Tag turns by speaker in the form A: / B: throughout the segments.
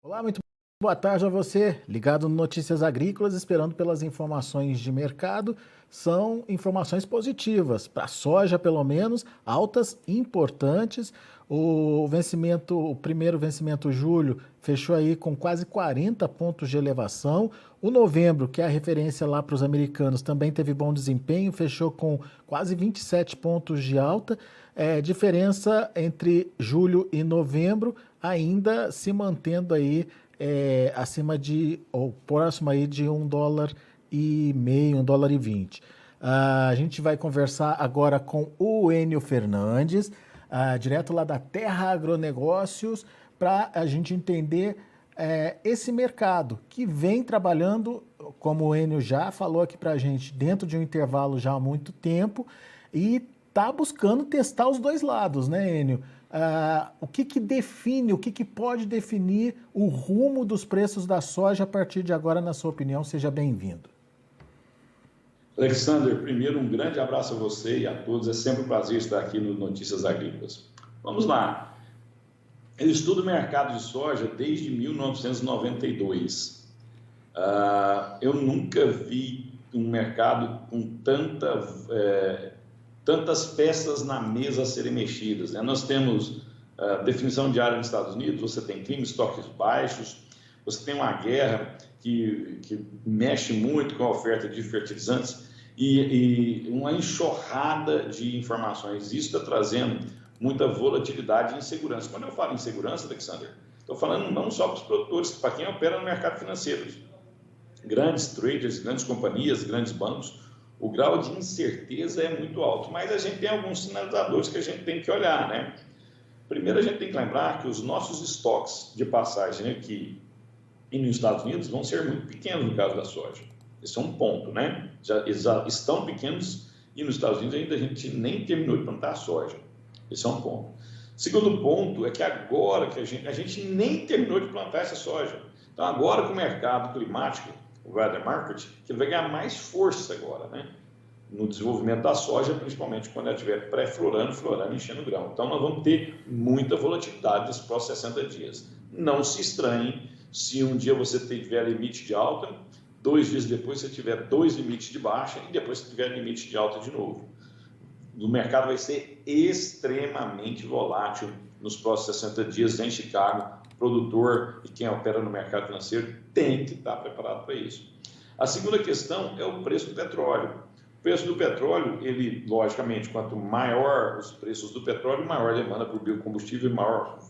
A: Olá, muito boa tarde a você, ligado no Notícias Agrícolas, esperando pelas informações de mercado. São informações positivas, para a soja pelo menos, altas importantes. O primeiro vencimento julho fechou aí com quase 40 pontos de elevação. O novembro, que é a referência lá para os americanos, também teve bom desempenho, fechou com quase 27 pontos de alta. Diferença entre julho e novembro ainda se mantendo aí acima de, ou próximo aí de US$ 1,5, US$ 1,20. A gente vai conversar agora com o Enio Fernandes, direto lá da Terra Agronegócios, para a gente entender esse mercado que vem trabalhando, como o Enio já falou aqui para a gente, dentro de um intervalo já há muito tempo, e está buscando testar os dois lados, né, Enio? O que define, o que pode definir o rumo dos preços da soja a partir de agora, na sua opinião? Seja bem-vindo.
B: Alexander, primeiro um grande abraço a você e a todos. É sempre um prazer estar aqui no Notícias Agrícolas. Vamos lá. Eu estudo o mercado de soja desde 1992. Eu nunca vi um mercado com tantas peças na mesa a serem mexidas, né? Nós temos definição de área nos Estados Unidos, você tem clima, estoques baixos, você tem uma guerra que mexe muito com a oferta de fertilizantes e uma enxurrada de informações. Isso está trazendo muita volatilidade e insegurança. Quando eu falo insegurança, Alexander, estou falando não só para os produtores, para quem opera no mercado financeiro. Grandes traders, grandes companhias, grandes bancos, o grau de incerteza é muito alto, mas a gente tem alguns sinalizadores que a gente tem que olhar, né? Primeiro, a gente tem que lembrar que os nossos estoques de passagem aqui e nos Estados Unidos vão ser muito pequenos no caso da soja. Esse é um ponto, né? Já estão pequenos e nos Estados Unidos ainda a gente nem terminou de plantar a soja. Esse é um ponto. Segundo ponto é que agora que a gente nem terminou de plantar essa soja. Então, agora com o mercado climático, o weather market, que ele vai ganhar mais força agora, né? No desenvolvimento da soja, principalmente quando ela estiver pré-florando, florando, enchendo grão. Então, nós vamos ter muita volatilidade nos próximos 60 dias. Não se estranhe se um dia você tiver limite de alta, 2 dias depois você tiver 2 limites de baixa e depois você tiver limite de alta de novo. O mercado vai ser extremamente volátil nos próximos 60 dias em Chicago. O produtor e quem opera no mercado financeiro tem que estar preparado para isso. A segunda questão é o preço do petróleo. O preço do petróleo, ele, logicamente, quanto maior os preços do petróleo, maior a demanda por biocombustível e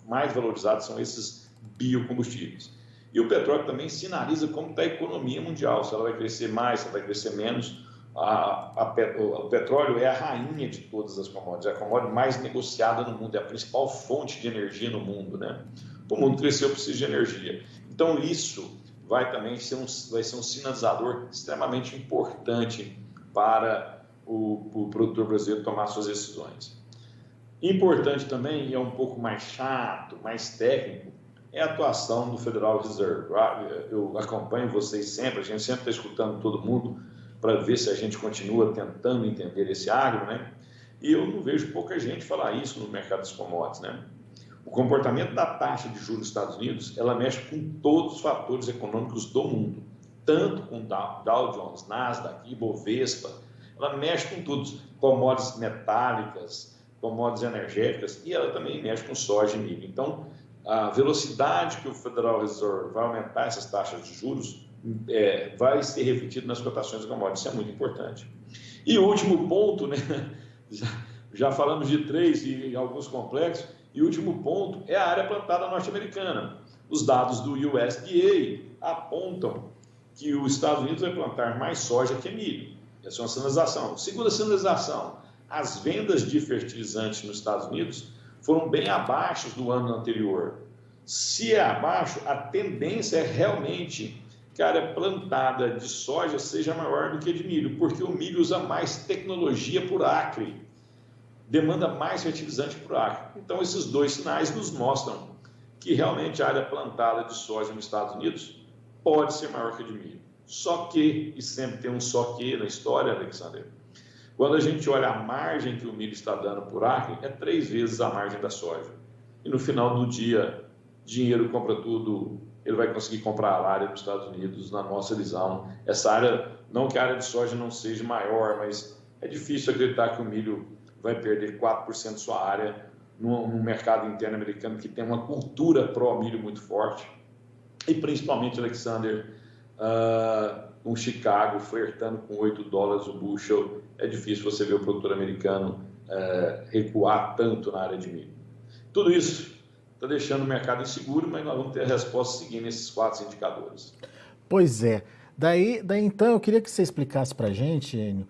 B: mais valorizados são esses biocombustíveis. E o petróleo também sinaliza como está a economia mundial, se ela vai crescer mais, se ela vai crescer menos. O petróleo é a rainha de todas as commodities, é a commodity mais negociada no mundo, é a principal fonte de energia no mundo, né? O mundo cresceu, precisa de energia. Então, isso vai ser um sinalizador extremamente importante para o produtor brasileiro tomar suas decisões. Importante também, e é um pouco mais chato, mais técnico, é a atuação do Federal Reserve. Eu acompanho vocês sempre, a gente sempre está escutando todo mundo para ver se a gente continua tentando entender esse agro, né? E eu não vejo pouca gente falar isso no mercado das commodities, né? O comportamento da taxa de juros dos Estados Unidos, ela mexe com todos os fatores econômicos do mundo, tanto com Dow Jones, Nasdaq, Ibovespa, ela mexe com tudo, commodities metálicas, commodities energéticas, e ela também mexe com soja e milho. Então, a velocidade que o Federal Reserve vai aumentar essas taxas de juros vai ser refletido nas cotações de commodities, isso é muito importante. E o último ponto, né? Já falamos de 3 e alguns complexos, e o último ponto é a área plantada norte-americana. Os dados do USDA apontam que os Estados Unidos vai plantar mais soja que milho. Essa é uma sinalização. Segunda sinalização, as vendas de fertilizantes nos Estados Unidos foram bem abaixo do ano anterior. Se é abaixo, a tendência é realmente que a área plantada de soja seja maior do que de milho, porque o milho usa mais tecnologia por acre, demanda mais fertilizante por acre. Então, esses dois sinais nos mostram que realmente a área plantada de soja nos Estados Unidos pode ser maior que a de milho. Só que, e sempre tem um só que na história, Alexander, quando a gente olha a margem que o milho está dando por acre, é 3 vezes a margem da soja. E no final do dia, dinheiro compra tudo ele vai conseguir comprar a área nos Estados Unidos, na nossa visão. Essa área, não que a área de soja não seja maior, mas é difícil acreditar que o milho vai perder 4% de sua área num mercado interno americano que tem uma cultura pró-milho muito forte. E principalmente, Alexander, um Chicago flertando com $8 o bushel, é difícil você ver o produtor americano recuar tanto na área de milho. Tudo isso está deixando o mercado inseguro, mas nós vamos ter a resposta seguindo esses 4 indicadores.
A: Pois é. Daí então, eu queria que você explicasse para a gente, Enio,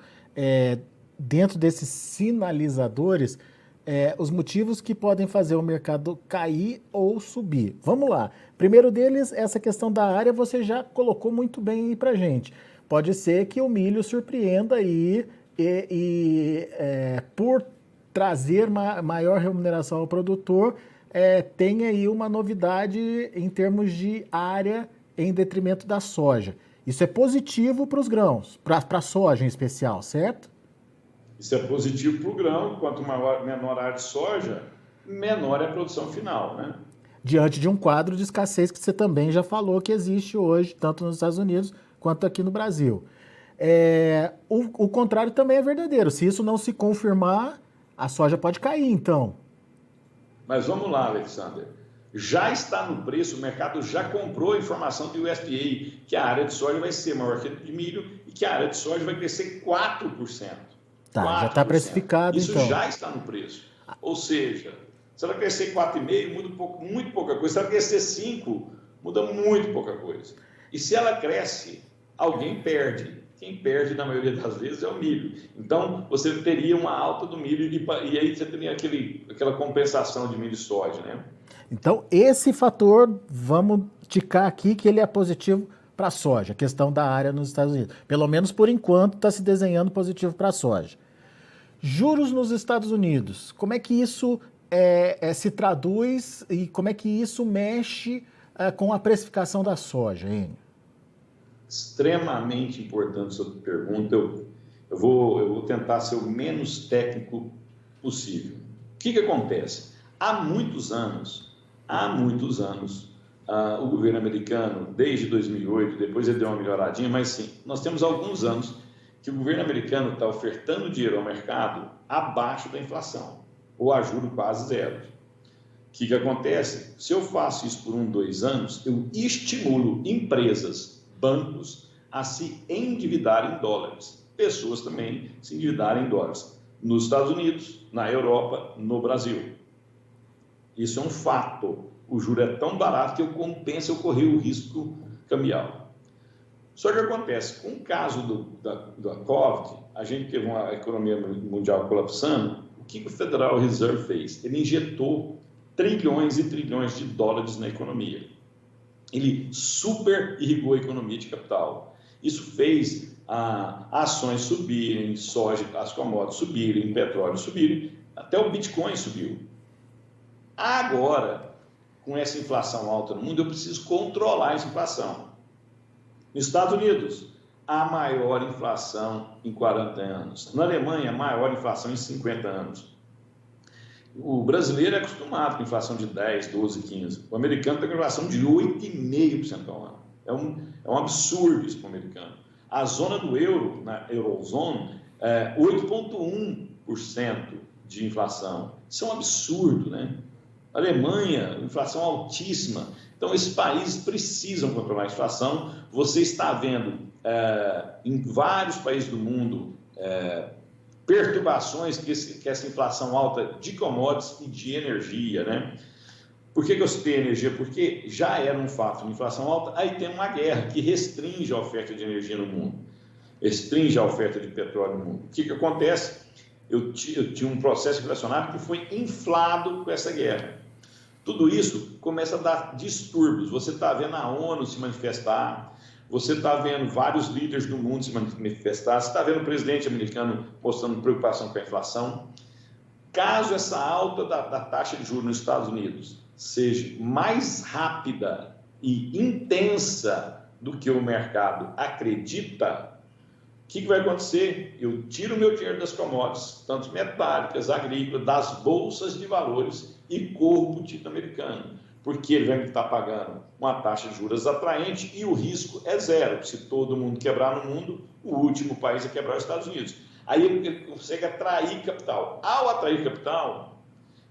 A: dentro desses sinalizadores, os motivos que podem fazer o mercado cair ou subir. Vamos lá. Primeiro deles, essa questão da área, você já colocou muito bem aí para a gente. Pode ser que o milho surpreenda aí por trazer maior remuneração ao produtor, tem aí uma novidade em termos de área em detrimento da soja. Isso é positivo para os grãos, para a soja em especial, certo?
B: Isso é positivo para o grão, quanto menor a área de soja, menor é a produção final, né?
A: Diante de um quadro de escassez que você também já falou que existe hoje, tanto nos Estados Unidos quanto aqui no Brasil. O contrário também é verdadeiro. Se isso não se confirmar, a soja pode cair, então.
B: Mas vamos lá, Alexander. Já está no preço, o mercado já comprou a informação do USDA que a área de soja vai ser maior que a de milho e que a área de soja vai crescer 4%.
A: Tá,
B: 4%.
A: já está precificado,
B: Isso
A: então.
B: Isso já está no preço. Ou seja, se ela crescer 4,5%, muda muito pouca coisa. Se ela crescer 5%, muda muito pouca coisa. E se ela cresce, alguém perde. Quem perde, na maioria das vezes, é o milho. Então, você teria uma alta do milho e aí você teria aquela compensação de milho e soja, né?
A: Então, esse fator, vamos ticar aqui que ele é positivo para a soja, a questão da área nos Estados Unidos. Pelo menos por enquanto está se desenhando positivo para a soja. Juros nos Estados Unidos, como é que isso se traduz e como é que isso mexe com a precificação da soja, hein?
B: Extremamente importante sua pergunta. Eu vou tentar ser o menos técnico possível. O que acontece? Há muitos anos, o governo americano, desde 2008, depois ele deu uma melhoradinha, mas sim, nós temos alguns anos que o governo americano está ofertando dinheiro ao mercado abaixo da inflação, ou a juro quase zero. O que acontece? Se eu faço isso por 2 anos, eu estimulo empresas, bancos, a se endividarem em dólares. Pessoas também se endividarem em dólares. Nos Estados Unidos, na Europa, no Brasil. Isso é um fato. O juro é tão barato que eu compenso eu correr o risco cambial. Só que acontece, com o caso da Covid, a gente teve uma economia mundial colapsando, o que o Federal Reserve fez? Ele injetou trilhões e trilhões de dólares na economia. Ele super irrigou a economia de capital. Isso fez ações subirem, soja, as commodities subirem, petróleo subirem, até o Bitcoin subiu. Agora, com essa inflação alta no mundo, eu preciso controlar essa inflação. Nos Estados Unidos, a maior inflação em 40 anos. Na Alemanha, a maior inflação em 50 anos. O brasileiro é acostumado com inflação de 10, 12, 15. O americano tem uma inflação de 8,5% ao ano. É um absurdo isso para o americano. A zona do euro, na Eurozone, 8,1% de inflação. Isso é um absurdo, né? A Alemanha, inflação altíssima. Então, esses países precisam controlar a inflação. Você está vendo em vários países do mundo perturbações que essa inflação alta de commodities e de energia, né? Por que eu citei energia? Porque já era um fato de inflação alta, aí tem uma guerra que restringe a oferta de energia no mundo, restringe a oferta de petróleo no mundo. O que acontece? Eu tinha um processo inflacionário que foi inflado com essa guerra. Tudo isso começa a dar distúrbios. Você está vendo a ONU se manifestar, você está vendo vários líderes do mundo se manifestar, você está vendo o presidente americano mostrando preocupação com a inflação. Caso essa alta da taxa de juros nos Estados Unidos seja mais rápida e intensa do que o mercado acredita, o que vai acontecer? Eu tiro o meu dinheiro das commodities, tanto metálicas, agrícolas, das bolsas de valores e corro para o título americano. porque ele vai estar pagando uma taxa de juros atraente e o risco é zero. Se todo mundo quebrar no mundo, o último país a quebrar é os Estados Unidos. Aí ele consegue atrair capital. Ao atrair capital,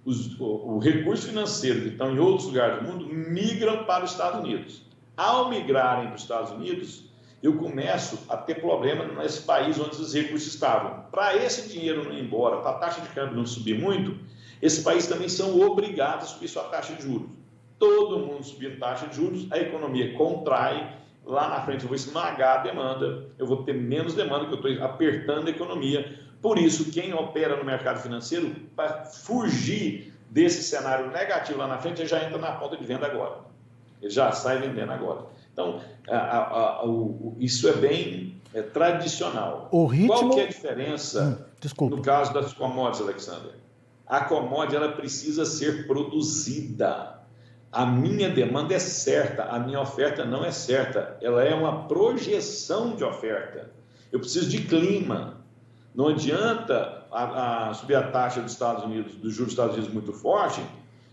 B: o recurso financeiro que estão em outros lugares do mundo migram para os Estados Unidos. Ao migrarem para os Estados Unidos, eu começo a ter problema nesse país onde os recursos estavam. Para esse dinheiro não ir embora, para a taxa de câmbio não subir muito, esses países também são obrigados a subir sua taxa de juros. Todo mundo subindo taxa de juros, a economia contrai, lá na frente eu vou esmagar a demanda, eu vou ter menos demanda, porque eu estou apertando a economia. Por isso, quem opera no mercado financeiro, para fugir desse cenário negativo lá na frente, ele já entra na ponta de venda agora. Ele já sai vendendo agora. Então, isso é bem tradicional.
A: O ritmo...
B: Qual que é a diferença no caso das commodities, Alexander? A commodity ela precisa ser produzida. A minha demanda é certa, a minha oferta não é certa. Ela é uma projeção de oferta. Eu preciso de clima. Não adianta subir a taxa dos Estados Unidos, dos juros dos Estados Unidos muito forte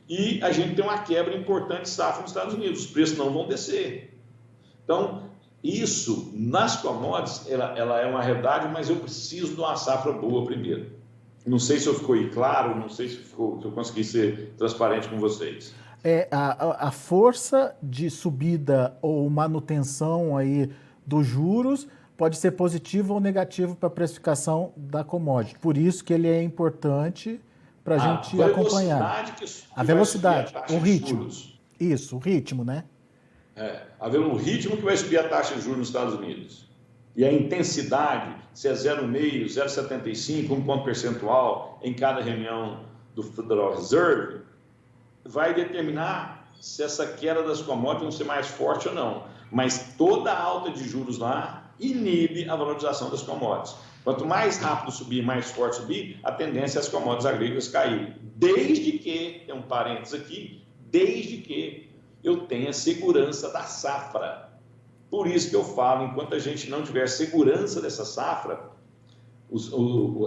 B: e a gente tem uma quebra importante de safra nos Estados Unidos. Os preços não vão descer. Então, isso, nas commodities, ela é uma realidade, mas eu preciso de uma safra boa primeiro. Não sei se eu ficou aí claro, não sei se eu consegui ser transparente com vocês.
A: A força de subida ou manutenção aí dos juros pode ser positivo ou negativo para a precificação da commodity. Por isso que ele é importante para a gente acompanhar. A velocidade, o ritmo. Isso, o ritmo, né?
B: O ritmo que vai subir a taxa de juros nos Estados Unidos. E a intensidade, se é 0,5, 0,75, 1 ponto percentual em cada reunião do Federal Reserve, vai determinar se essa queda das commodities vão ser mais forte ou não. Mas toda a alta de juros lá inibe a valorização das commodities. Quanto mais rápido subir, mais forte subir, a tendência é as commodities agrícolas caírem. Desde que, tem um parênteses aqui, desde que eu tenha segurança da safra. Por isso que eu falo, enquanto a gente não tiver segurança dessa safra,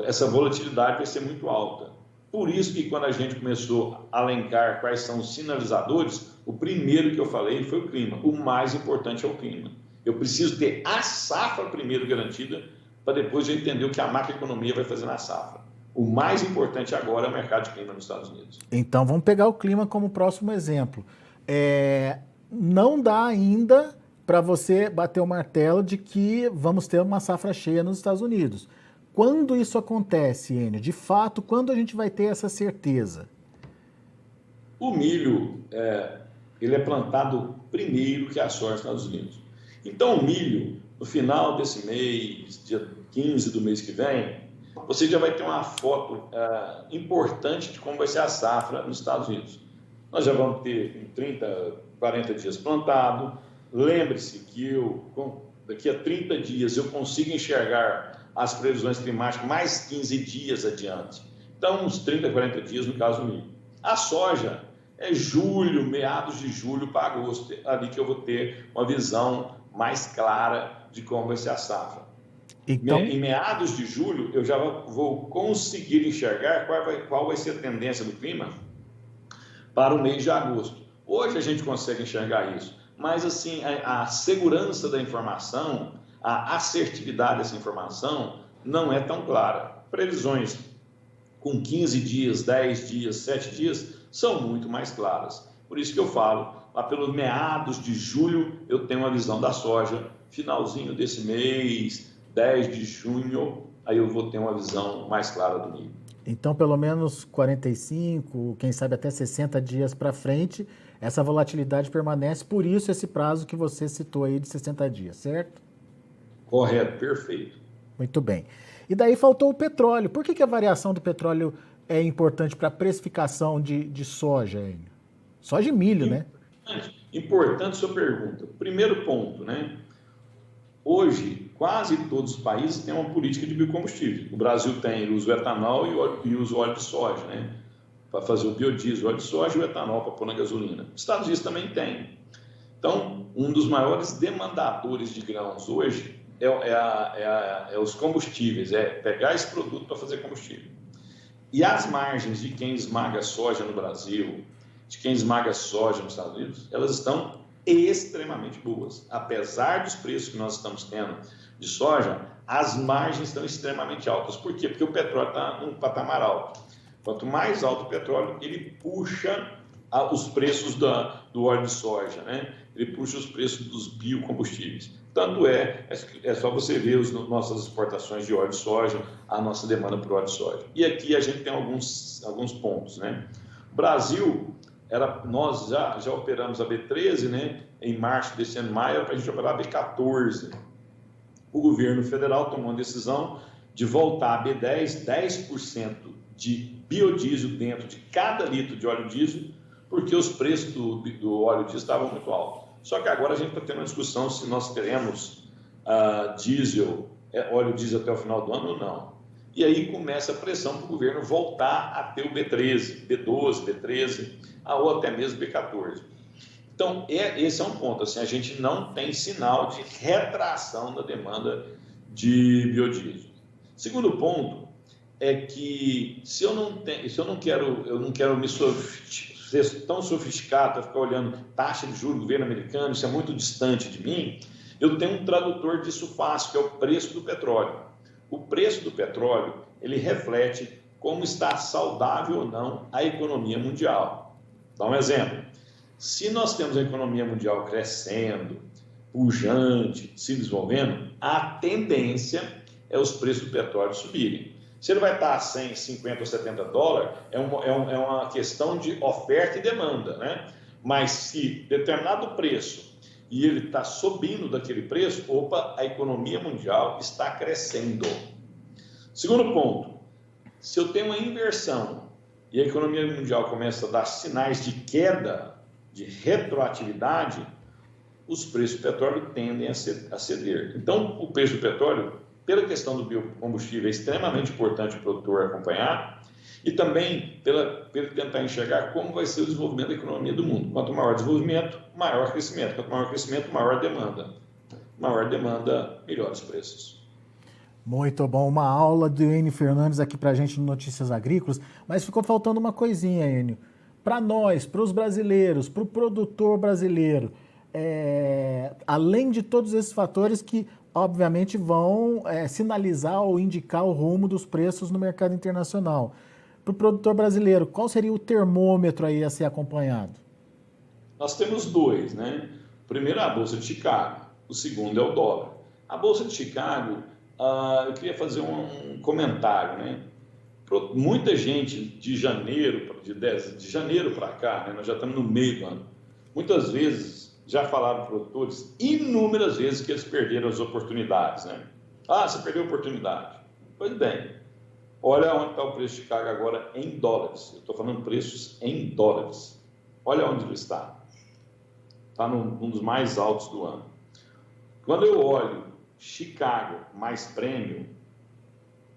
B: essa volatilidade vai ser muito alta. Por isso que quando a gente começou a elencar quais são os sinalizadores, o primeiro que eu falei foi o clima. O mais importante é o clima. Eu preciso ter a safra primeiro garantida para depois eu entender o que a macroeconomia vai fazer na safra. O mais importante agora é o mercado de clima nos Estados Unidos.
A: Então vamos pegar o clima como próximo exemplo. Não dá ainda para você bater o martelo de que vamos ter uma safra cheia nos Estados Unidos. Quando isso acontece, Enio? De fato, quando a gente vai ter essa certeza?
B: O milho, ele é plantado primeiro que a soja nos Estados Unidos. Então, o milho, no final desse mês, dia 15 do mês que vem, você já vai ter uma foto importante de como vai ser a safra nos Estados Unidos. Nós já vamos ter 30, 40 dias plantado. Lembre-se que daqui a 30 dias eu consigo enxergar as previsões climáticas mais 15 dias adiante. Então, uns 30, 40 dias no caso do milho. A soja é julho, meados de julho para agosto, ali que eu vou ter uma visão mais clara de como vai ser a safra. Então... Em meados de julho, eu já vou conseguir enxergar qual vai ser a tendência do clima para o mês de agosto. Hoje a gente consegue enxergar isso, mas assim, a segurança da informação, a assertividade dessa informação não é tão clara. Previsões com 15 dias, 10 dias, 7 dias são muito mais claras. Por isso que eu falo, lá pelos meados de julho eu tenho uma visão da soja, finalzinho desse mês, 10 de junho, aí eu vou ter uma visão mais clara do milho.
A: Então, pelo menos 45, quem sabe até 60 dias para frente, essa volatilidade permanece, por isso esse prazo que você citou aí de 60 dias, certo?
B: Correto, perfeito.
A: Muito bem. E daí faltou o petróleo. Por que a variação do petróleo é importante para a precificação de soja, Enio? Soja e milho, né?
B: Importante sua pergunta. Primeiro ponto, né? Hoje, quase todos os países têm uma política de biocombustível. O Brasil tem, ele usa o etanol e usa o óleo de soja, né? Para fazer o biodiesel, o óleo de soja e o etanol para pôr na gasolina. Os Estados Unidos também tem. Então, um dos maiores demandadores de grãos hoje é os combustíveis, é pegar esse produto para fazer combustível. E as margens de quem esmaga soja no Brasil, de quem esmaga soja nos Estados Unidos, elas estão extremamente boas. Apesar dos preços que nós estamos tendo de soja, as margens estão extremamente altas. Por quê? Porque o petróleo está num patamar alto. Quanto mais alto o petróleo, ele puxa os preços do óleo de soja, né? Ele puxa os preços dos biocombustíveis. Tanto é só você ver as nossas exportações de óleo de soja, a nossa demanda por óleo de soja. E aqui a gente tem alguns pontos, né? O Brasil, nós já operamos a B13, né? Em março desse ano, maio, era para a gente operar a B14. O governo federal tomou uma decisão de voltar a B10, 10% de biodiesel dentro de cada litro de óleo diesel, porque os preços do óleo diesel estavam muito altos. Só que agora a gente está tendo uma discussão se nós teremos óleo diesel até o final do ano ou não. E aí começa a pressão para o governo voltar a ter o B13, B12, B13, ou até mesmo B14. Então, esse é um ponto. Assim, a gente não tem sinal de retração da demanda de biodiesel. Segundo ponto é que se eu não quero me ser tão sofisticado para ficar olhando taxa de juros do governo americano, isso é muito distante de mim, eu tenho um tradutor disso fácil, que é o preço do petróleo. O preço do petróleo, ele reflete como está saudável ou não a economia mundial. Dá um exemplo. Se nós temos a economia mundial crescendo, pujante, se desenvolvendo, a tendência é os preços do petróleo subirem. Se ele vai estar a 100, 50 ou 70 dólares, é uma questão de oferta e demanda, né? Mas se determinado preço e ele está subindo daquele preço, a economia mundial está crescendo. Segundo ponto, se eu tenho uma inversão e a economia mundial começa a dar sinais de queda, de retroatividade, os preços do petróleo tendem a ceder. Então, o preço do petróleo, pela questão do biocombustível, é extremamente importante o produtor acompanhar e também pela tentar enxergar como vai ser o desenvolvimento da economia do mundo. Quanto maior o desenvolvimento, maior crescimento. Quanto maior crescimento, maior demanda. Maior demanda, melhores preços.
A: Muito bom. Uma aula do Enio Fernandes aqui para a gente no Notícias Agrícolas, mas ficou faltando uma coisinha, Enio. Para nós, para os brasileiros, para o produtor brasileiro, além de todos esses fatores que, obviamente, vão sinalizar ou indicar o rumo dos preços no mercado internacional. Para o produtor brasileiro, qual seria o termômetro aí a ser acompanhado?
B: Nós temos dois, né? O primeiro é a Bolsa de Chicago, o segundo é o dólar. A Bolsa de Chicago, eu queria fazer um comentário, né? Muita gente de janeiro para cá, né? Nós já estamos no meio do ano, muitas vezes já falaram para produtores inúmeras vezes que eles perderam as oportunidades, né? Você perdeu a oportunidade. Pois bem, olha onde está o preço de Chicago agora em dólares. Eu estou falando preços em dólares. Olha onde ele está. Está num dos mais altos do ano. Quando eu olho Chicago mais prêmio,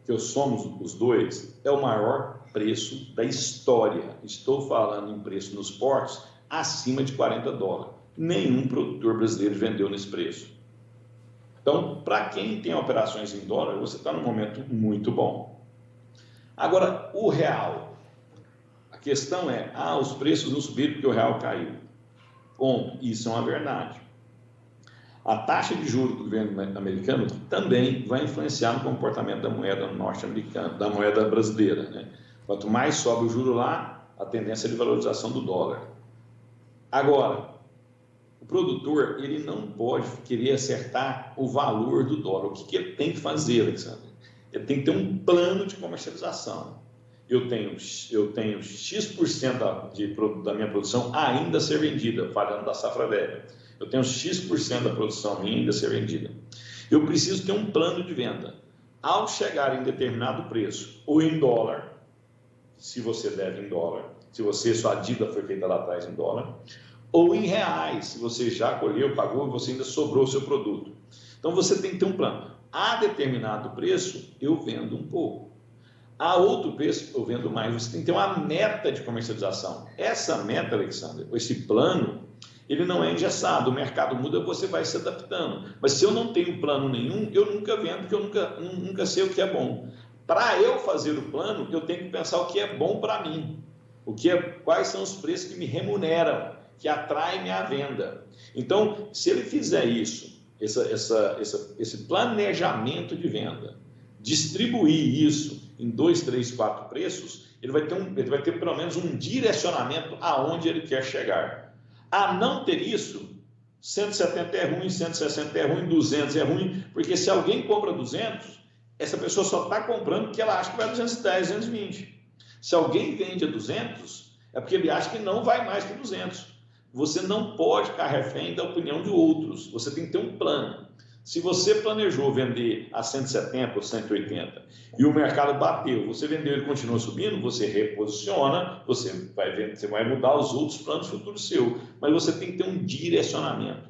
B: que eu somos os dois, é o maior preço da história. Estou falando em preço nos portos acima de 40 dólares. Nenhum produtor brasileiro vendeu nesse preço. Então, para quem tem operações em dólar, você está num momento muito bom. Agora, o real. A questão é, os preços não subiram porque o real caiu. Bom, isso é uma verdade. A taxa de juros do governo americano também vai influenciar no comportamento da moeda norte-americana, da moeda brasileira, né? Quanto mais sobe o juro lá, a tendência é de valorização do dólar. Agora, o produtor, ele não pode querer acertar o valor do dólar. O que ele tem que fazer, Alexandre? Ele tem que ter um plano de comercialização. Eu tenho X% da minha produção ainda a ser vendida, falando da safra velha. Eu tenho X% da produção minha ainda a ser vendida. Eu preciso ter um plano de venda. Ao chegar em determinado preço, ou em dólar, se você deve em dólar, se sua dívida foi feita lá atrás em dólar, ou em reais, se você já colheu, pagou e você ainda sobrou o seu produto. Então, você tem que ter um plano. A determinado preço, eu vendo um pouco. A outro preço, eu vendo mais. Você tem que ter uma meta de comercialização. Essa meta, Alexandre, esse plano, ele não é engessado. O mercado muda, você vai se adaptando. Mas se eu não tenho plano nenhum, eu nunca vendo, porque eu nunca sei o que é bom. Para eu fazer o plano, eu tenho que pensar o que é bom para mim. Quais são os preços que me remuneram, que atraem minha venda. Então, se ele fizer isso, esse planejamento de venda, distribuir isso em 2, 3, 4 preços, ele vai ter pelo menos um direcionamento aonde ele quer chegar. A não ter isso, 170 é ruim, 160 é ruim, 200 é ruim, porque se alguém compra 200, essa pessoa só está comprando porque ela acha que vai a 210, 220. Se alguém vende a 200, é porque ele acha que não vai mais que 200. Você não pode ficar refém da opinião de outros. Você tem que ter um plano. Se você planejou vender a 170 ou 180 e o mercado bateu, você vendeu e continua subindo, você reposiciona, você vai mudar os outros planos futuros seus. Mas você tem que ter um direcionamento.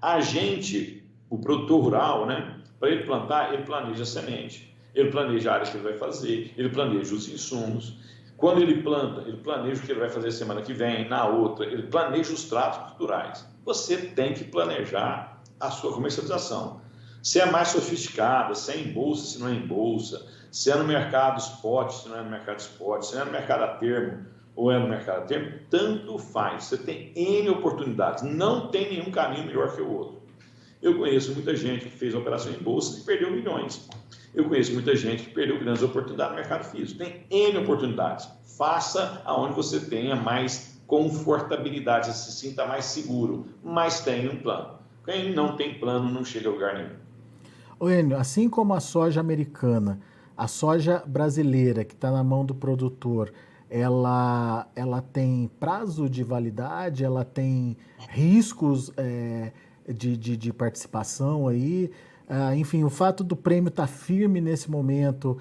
B: A gente, o produtor rural, né, para ele plantar, ele planeja a semente. Ele planeja a área que ele vai fazer, ele planeja os insumos. Quando ele planta, ele planeja o que ele vai fazer semana que vem, na outra, ele planeja os tratos culturais. Você tem que planejar a sua comercialização. Se é mais sofisticada, se é em bolsa, se não é em bolsa, se é no mercado spot, se não é no mercado spot, se é no mercado a termo ou é no mercado a termo, tanto faz. Você tem N oportunidades, não tem nenhum caminho melhor que o outro. Eu conheço muita gente que fez operação em bolsa e perdeu milhões. Eu conheço muita gente que perdeu grandes oportunidades no mercado físico. Tem N oportunidades. Faça aonde você tenha mais confortabilidade, se sinta mais seguro, mas tenha um plano. Quem não tem plano não chega a lugar nenhum.
A: Ô Enio, assim como a soja americana, a soja brasileira que está na mão do produtor, ela tem prazo de validade, ela tem riscos de participação aí. Enfim, o fato do prêmio estar firme nesse momento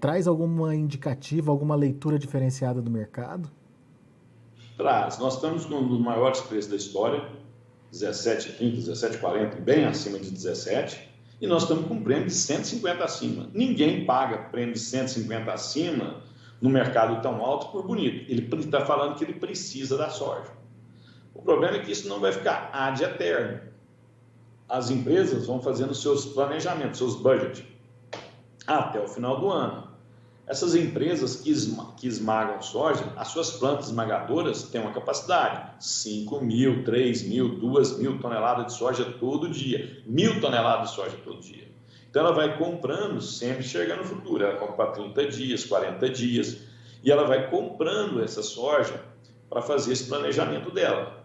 A: traz alguma indicativa, alguma leitura diferenciada do mercado?
B: Traz. Nós estamos com um dos maiores preços da história, 17,30, 17,40, bem acima de 17, e nós estamos com um prêmio de 150 acima. Ninguém paga prêmio de 150 acima no mercado tão alto por bonito. Ele está falando que ele precisa da soja. O problema é que isso não vai ficar ad eterno. As empresas vão fazendo seus planejamentos, seus budgets, até o final do ano. Essas empresas que esmagam soja, as suas plantas esmagadoras têm uma capacidade, 5.000, 3.000, 2.000 toneladas de soja todo dia, 1.000 toneladas de soja todo dia. Então ela vai comprando, sempre chega no futuro, ela compra para 30 dias, 40 dias, e ela vai comprando essa soja para fazer esse planejamento dela.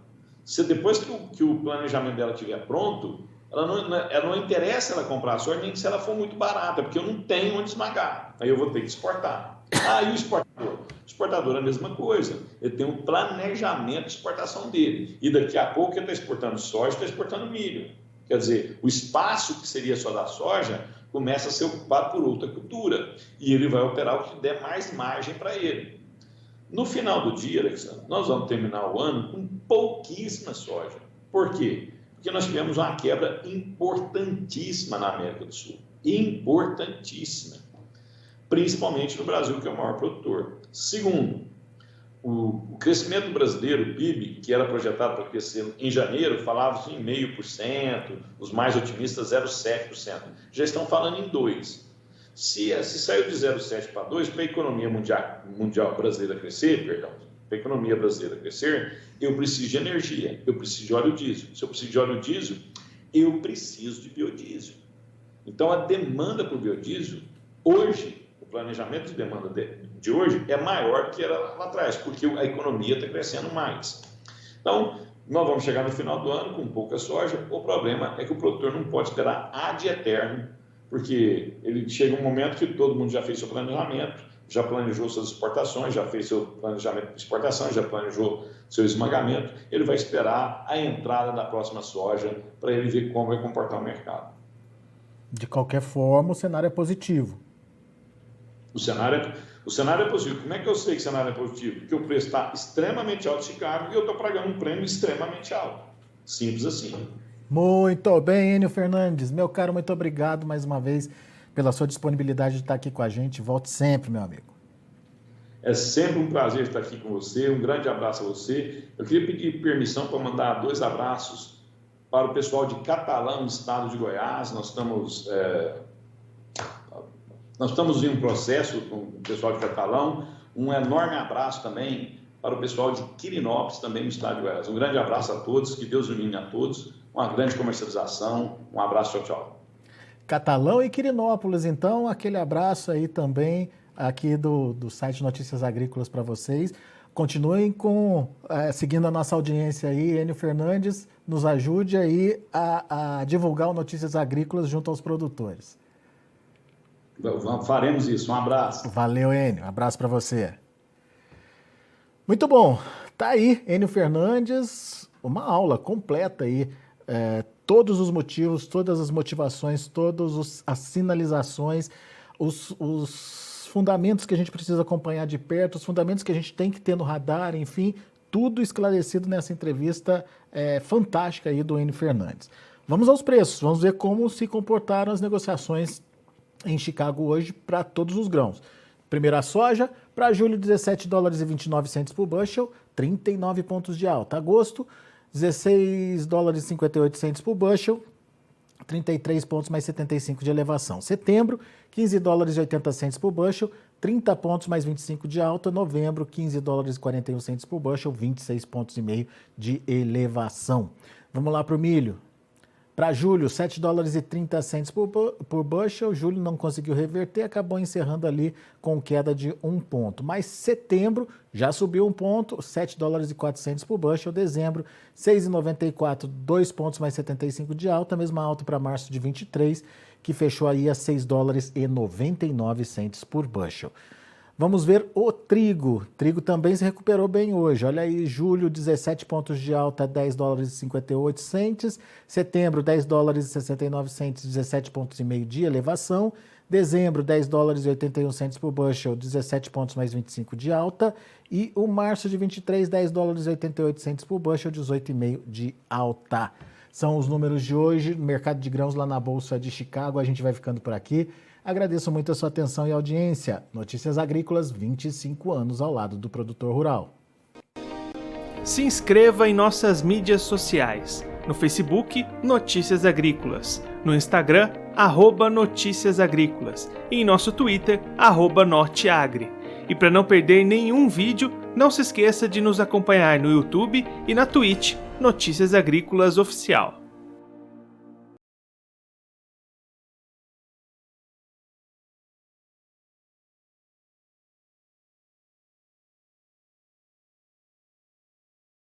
B: Depois que o planejamento dela estiver pronto, ela não interessa ela comprar a soja nem se ela for muito barata, porque eu não tenho onde esmagar, aí eu vou ter que exportar. E o exportador? O exportador é a mesma coisa, ele tem um planejamento de exportação dele, e daqui a pouco ele está exportando soja, está exportando milho. Quer dizer, o espaço que seria só da soja começa a ser ocupado por outra cultura, e ele vai operar o que der mais margem para ele. No final do dia, Alexandre, nós vamos terminar o ano com pouquíssima soja. Por quê? Porque nós tivemos uma quebra importantíssima na América do Sul. Importantíssima. Principalmente no Brasil, que é o maior produtor. Segundo, o crescimento brasileiro, o PIB, que era projetado para crescer em janeiro, falava em 0,5%, os mais otimistas 0,7%. Já estão falando em 2%. Se saiu de 0,7 para 2, para a economia mundial brasileira crescer, para a economia brasileira crescer, eu preciso de energia, eu preciso de óleo diesel. Se eu preciso de óleo diesel, eu preciso de biodiesel. Então, a demanda por biodiesel, hoje, o planejamento de demanda de hoje é maior do que era lá atrás, porque a economia está crescendo mais. Então, nós vamos chegar no final do ano com pouca soja. O problema é que o produtor não pode esperar ad eterno, porque ele chega um momento que todo mundo já fez seu planejamento, já planejou suas exportações, já fez seu planejamento de exportação, já planejou seu esmagamento, ele vai esperar a entrada da próxima soja para ele ver como vai comportar o mercado.
A: De qualquer forma, o cenário é positivo.
B: O cenário é positivo. Como é que eu sei que o cenário é positivo? Porque o preço está extremamente alto em Chicago e eu estou pagando um prêmio extremamente alto. Simples assim.
A: Muito bem, Enio Fernandes. Meu caro, muito obrigado mais uma vez pela sua disponibilidade de estar aqui com a gente. Volte sempre, meu amigo.
B: É sempre um prazer estar aqui com você. Um grande abraço a você. Eu queria pedir permissão para mandar 2 abraços para o pessoal de Catalão, no estado de Goiás. Nós estamos em um processo com o pessoal de Catalão. Um enorme abraço também para o pessoal de Quirinópolis, também no estado de Goiás. Um grande abraço a todos, que Deus ilumine a todos, uma grande comercialização, um abraço, tchau, tchau.
A: Catalão e Quirinópolis, então, aquele abraço aí também aqui do site Notícias Agrícolas para vocês. Continuem seguindo a nossa audiência aí, Enio Fernandes, nos ajude aí a divulgar o Notícias Agrícolas junto aos produtores.
B: Faremos isso, um abraço.
A: Valeu, Enio, abraço para você. Muito bom, tá aí, Enio Fernandes, uma aula completa aí, todos os motivos, todas as motivações, todas as sinalizações, os fundamentos que a gente precisa acompanhar de perto, os fundamentos que a gente tem que ter no radar, enfim, tudo esclarecido nessa entrevista fantástica aí do Enio Fernandes. Vamos aos preços, vamos ver como se comportaram as negociações em Chicago hoje para todos os grãos. Primeiro a soja, para julho $17,29 por bushel, 39 pontos de alta. Agosto, $16,58 por bushel, 33 pontos mais 75 de elevação. Setembro, $15,80 por bushel, 30 pontos mais 25 de alta. Novembro, $15,41 por bushel, 26 pontos e meio de elevação. Vamos lá para o milho. Para julho, $7,30 por bushel. Julho não conseguiu reverter, acabou encerrando ali com queda de 1 ponto. Mas setembro já subiu 1 ponto, $7,04 por bushel. Dezembro, $6,94, 2 pontos mais 75 de alta. Mesma alta para março de 23, que fechou aí a $6,99 por bushel. Vamos ver o trigo. Trigo também se recuperou bem hoje. Olha aí, julho, 17 pontos de alta, $10,58. Setembro, $10,69, 17 pontos e meio de elevação. Dezembro, $10,81 por bushel, 17 pontos mais 25 de alta. E o março de 23, $10,88 por bushel, 18,5 de alta. São os números de hoje, mercado de grãos lá na Bolsa de Chicago. A gente vai ficando por aqui. Agradeço muito a sua atenção e audiência. Notícias Agrícolas, 25 anos ao lado do produtor rural.
C: Se inscreva em nossas mídias sociais. No Facebook, Notícias Agrícolas. No Instagram, @Notícias Agrícolas. E em nosso Twitter, @Norteagri. E para não perder nenhum vídeo, não se esqueça de nos acompanhar no YouTube e na Twitch, Notícias Agrícolas Oficial.